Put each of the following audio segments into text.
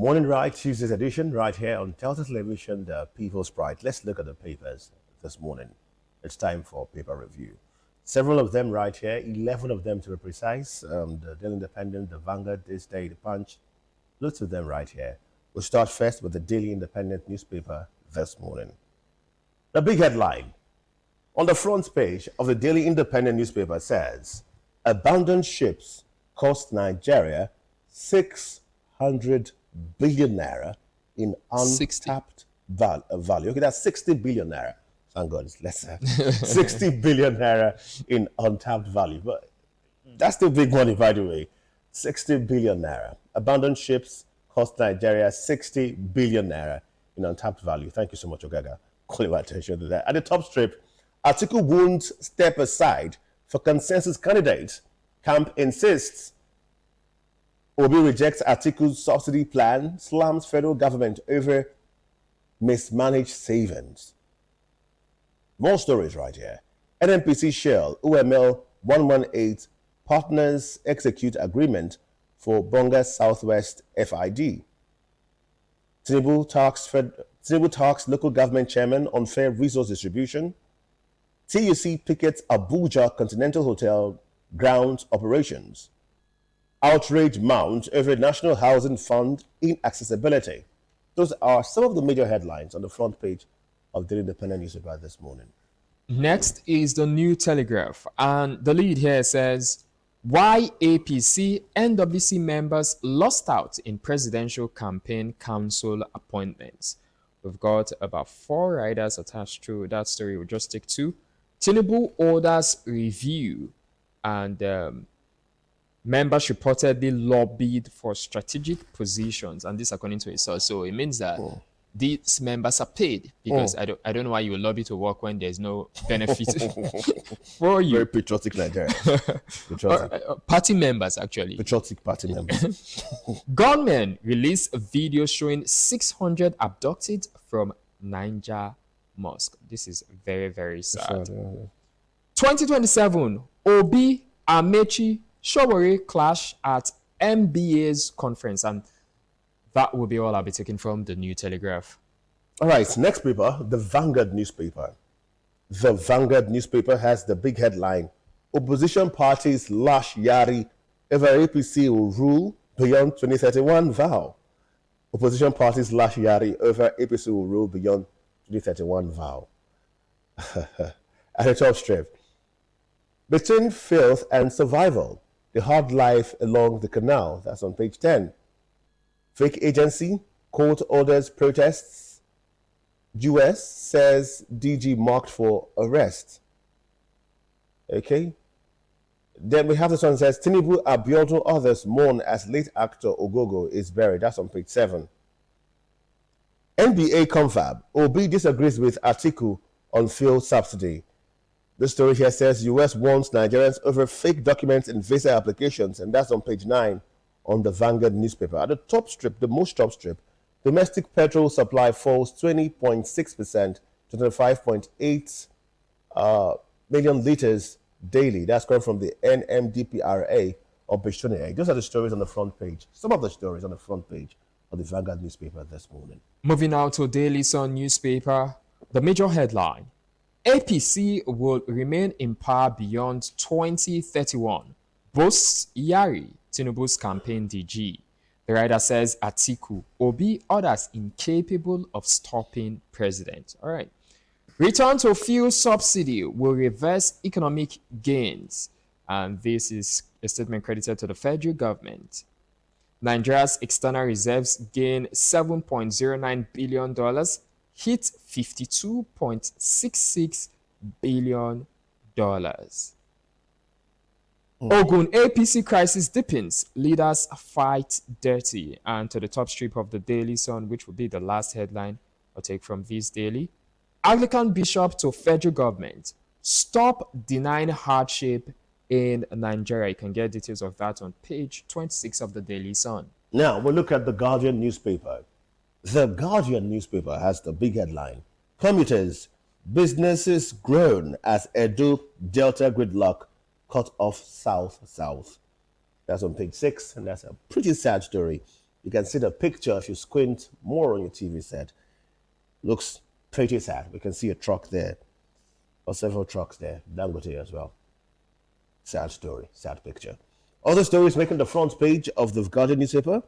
Morning Ride, Tuesday's edition, right here on Delta Television, the People's Pride. Let's look at the papers this morning. It's time for paper review. Several of them right here, 11 of them to be precise. The Daily Independent, the Vanguard, This Day, the Punch. Lots of them right here. We'll start first with the Daily Independent newspaper this morning. The big headline on the front page of the Daily Independent newspaper says, abandoned ships cost Nigeria 600 billion naira in untapped value. Okay, that's 60 billion naira. Thank God it's lesser. 60 billion naira in untapped value. But that's the big money, by the way. 60 billion naira. Abandoned ships cost Nigeria 60 billion naira in untapped value. Thank you so much, Ogaga. Calling my attention to that. At the top strip, Atiku won't step aside for consensus candidate. Camp insists. Obi rejects Atiku's subsidy plan, slams federal government over mismanaged savings. More stories right here. NNPC Shell, UML 118 partners execute agreement for Bonga Southwest FID. Tinubu talks local government chairman on fair resource distribution. TUC pickets Abuja Continental Hotel grounds operations. Outrage mounts over National Housing Fund inaccessibility. Those are some of the major headlines on the front page of the Independent newspaper this morning. Next is the New Telegraph, and the lead here says, why APC NWC members lost out in presidential campaign council appointments. We've got about 4 riders attached to that story. We'll just stick to. Tinubu orders review, and members reportedly lobbied for strategic positions, and this according to a source. So it means that these members are paid, because I don't know why you will lobby to work when there's no benefit for you. Very patriotic Nigeria. Party members, actually. Patriotic party members. Gunmen release a video showing 600 abducted from Niger Mosque. This is very, very sad. 2027, Obi, Amechi, Showore clash at MBA's conference, and that will be all I'll be taking from the New Telegraph. All right, next paper, the Vanguard newspaper. The Vanguard newspaper has the big headline, opposition parties lash Yari over APC will rule beyond 2031 vow. Opposition parties lash Yari over APC will rule beyond 2031 vow. At the top strip, between filth and survival, the hard life along the canal. That's on page 10. Fake agency, court orders protests. US says DG marked for arrest. Okay. Then we have this one that says Tinubu, Abiodun, others mourn as late actor Ogogo is buried. That's on page 7. NBA confab, Obi disagrees with Atiku on fuel subsidy. The story here says US warns Nigerians over fake documents in visa applications, and that's on page 9 on the Vanguard newspaper. At the top strip, the most top strip, domestic petrol supply falls 20.6% to 25.8 million liters daily. That's coming from the NMDPRA on page 28. Those are the stories on the front page. Some of the stories on the front page of the Vanguard newspaper this morning. Moving now to Daily Sun newspaper, the major headline, APC will remain in power beyond 2031, boasts Yari, Tinubu's campaign DG. The writer says Atiku, Obi, others incapable of stopping president. All right. Return to fuel subsidy will reverse economic gains. And this is a statement credited to the federal government. Nigeria's external reserves gain $7.09 billion, hit $52.66 billion. Ogun APC crisis deepens, leaders fight dirty. And to the top strip of the Daily Sun, which will be the last headline I'll take from this daily. Anglican bishop to federal government, stop denying hardship in Nigeria. You can get details of that on page 26 of the Daily Sun. Now, we'll look at the Guardian newspaper. The Guardian newspaper has the big headline, commuters, businesses groan as Edo Delta gridlock cut off south. That's on page 6, and that's a pretty sad story. You can see the picture if you squint more on your TV set. Looks pretty sad. We can see a truck there, or several trucks there. Dangote as well. Sad story, sad picture. Other stories making the front page of the Guardian newspaper.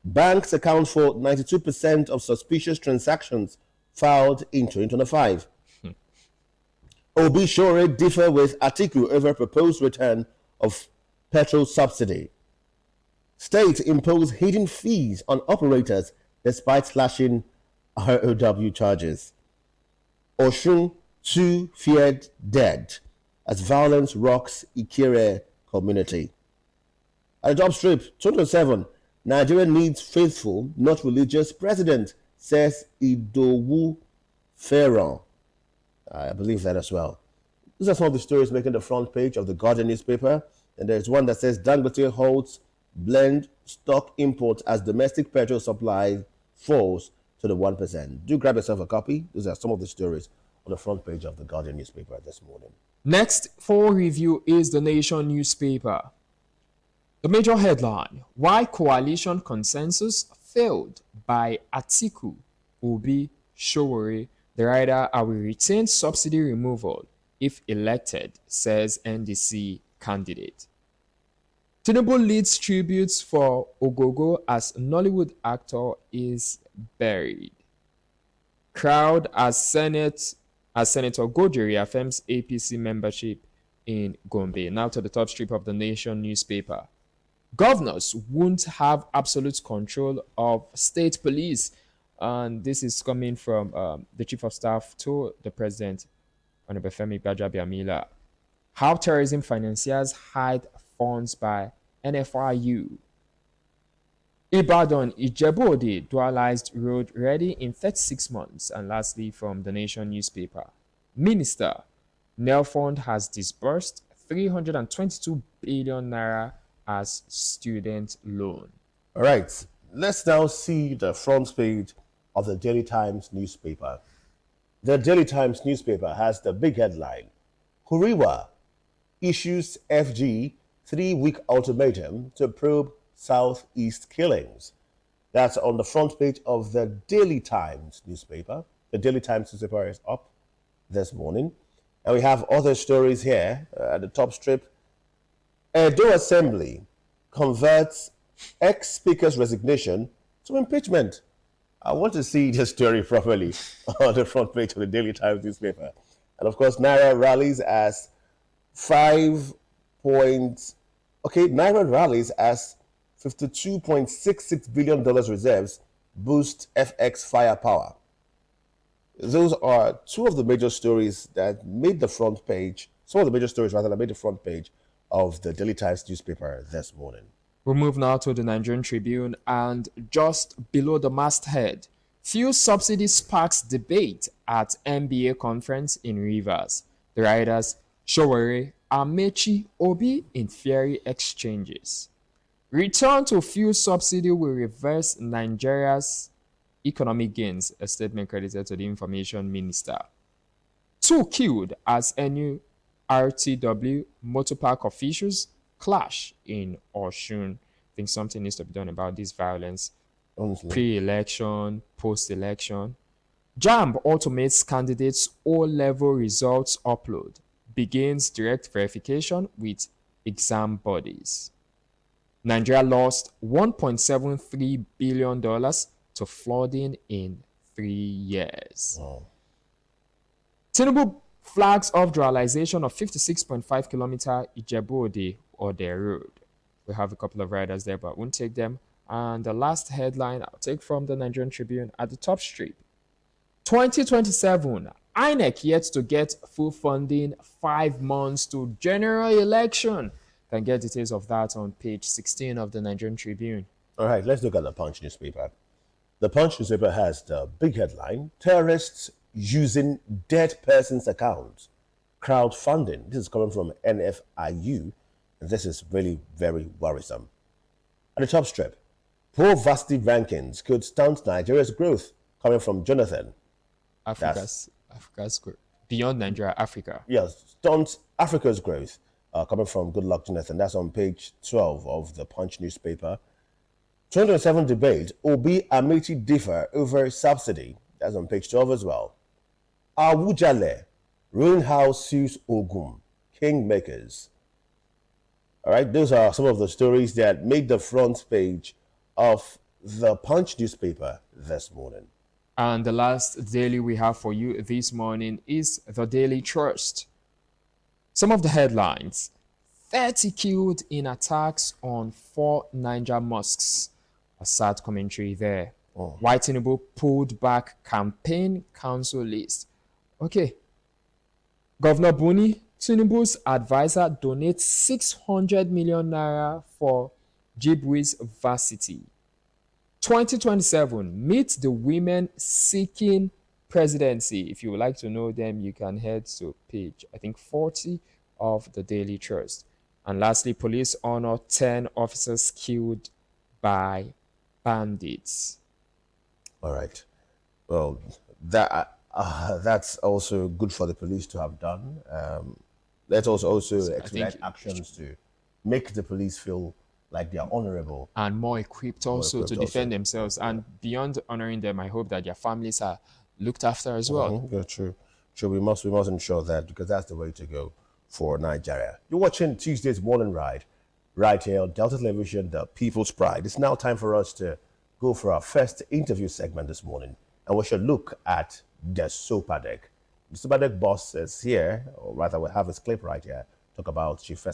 Banks account for 92% of suspicious transactions filed in 2025. Obi Shore differ with Atiku over proposed return of petrol subsidy. State impose hidden fees on operators despite slashing ROW charges. Oshun, 2 feared dead as violence rocks Ikire community. At the top strip, 2027, Nigeria needs faithful, not religious president, says Idowu Ferron. I believe that as well. These are some of the stories making the front page of the Guardian newspaper. And there's one that says Dangote holds blend stock imports as domestic petrol supply falls to the 1%. Do grab yourself a copy. These are some of the stories on the front page of the Guardian newspaper this morning. Next for review is the Nation newspaper. The major headline: Why coalition consensus failed by Atiku, Obi, Showore. The writer, I will retain subsidy removal if elected, says NDC candidate. Tinubu leads tributes for Ogogo as Nollywood actor is buried. Crowd as Senator Goje reaffirms APC membership in Gombe. Now to the top strip of the Nation newspaper. Governors won't have absolute control of state police. And this is coming from the Chief of Staff to the President, Honorable Femi Gbajabiamila. How terrorism financiers hide funds by NFRU. Ibadan Ijebu-Ode dualized road ready in 36 months. And lastly, from the Nation newspaper. Minister, Nelfund has disbursed 322 billion naira as student loan. All right, let's now see the front page of the Daily Times newspaper. The Daily Times newspaper has the big headline: Huriwa issues FG 3-week ultimatum to probe Southeast killings. That's on the front page of the Daily Times newspaper. The Daily Times newspaper is up this morning. And we have other stories here at the top strip. Edo Assembly converts ex-speaker's resignation to impeachment. I want to see this story properly on the front page of the Daily Times newspaper. And of course, Naira rallies as Naira rallies as $52.66 billion reserves boost FX firepower. Those are two of the major stories that made the front page, some of the major stories rather, that made the front page of the Daily Times newspaper this morning. We'll move now to the Nigerian Tribune, and just below the masthead, fuel subsidy sparks debate at NBA conference in Rivers. The writers, Showore, Amechi, Obi in fiery exchanges. Return to fuel subsidy will reverse Nigeria's economic gains, a statement credited to the information minister. 2 killed as NURTW motorpark officials clash in Oshun. I think something needs to be done about this violence. Honestly. Pre-election, post-election. JAMB automates candidates' O-level results upload. Begins direct verification with exam bodies. Nigeria lost $1.73 billion to flooding in 3 years. Wow. Tinubu flags off dualization of 56.5 kilometer Ijebu-Ode road. We have a couple of riders there, but won't take them. And the last headline I'll take from the Nigerian Tribune at the top strip. 2027, INEC yet to get full funding 5 months to general election. Can get details of that on page 16 of the Nigerian Tribune. All right, let's look at the Punch newspaper. The Punch newspaper has the big headline: terrorists using dead person's accounts, crowdfunding. This is coming from NFIU, and this is really very worrisome. At the top strip, poor varsity rankings could stunt Nigeria's growth, coming from Jonathan. Africa's growth. Beyond Nigeria, Africa. Yes, stunt Africa's growth, coming from Good Luck Jonathan. That's on page 12 of the Punch newspaper. 2027 debate, Obi Amiti differ over subsidy. That's on page 12 as well. Awujale, ruin house sues Ogum, kingmakers. All right, those are some of the stories that made the front page of the Punch newspaper this morning. And the last daily we have for you this morning is the Daily Trust. Some of the headlines: 30 killed in attacks on 4 Niger mosques. A sad commentary there. Why Tinubu pulled back campaign council list. Okay. Governor Buni, Tinubu's advisor, donates 600 million naira for Jibwi's varsity. 2027, meet the women seeking presidency. If you would like to know them, you can head to page, I think, 40 of the Daily Trust. And lastly, police honor 10 officers killed by bandits. All right. Well, that's also good for the police to have done. Let's also expedite actions to make the police feel like they are honorable and more equipped also to defend themselves. And beyond honoring them, I hope that their families are looked after as well. Yeah, true. We must ensure that, because that's the way to go for Nigeria. You're watching Tuesday's Morning Ride right here on Delta Television, the People's Pride. It's now time for us to go for our first interview segment this morning, and we should look at the Sopadek. The Sopadek boss is here, or rather we have his clip right here, talk about Chief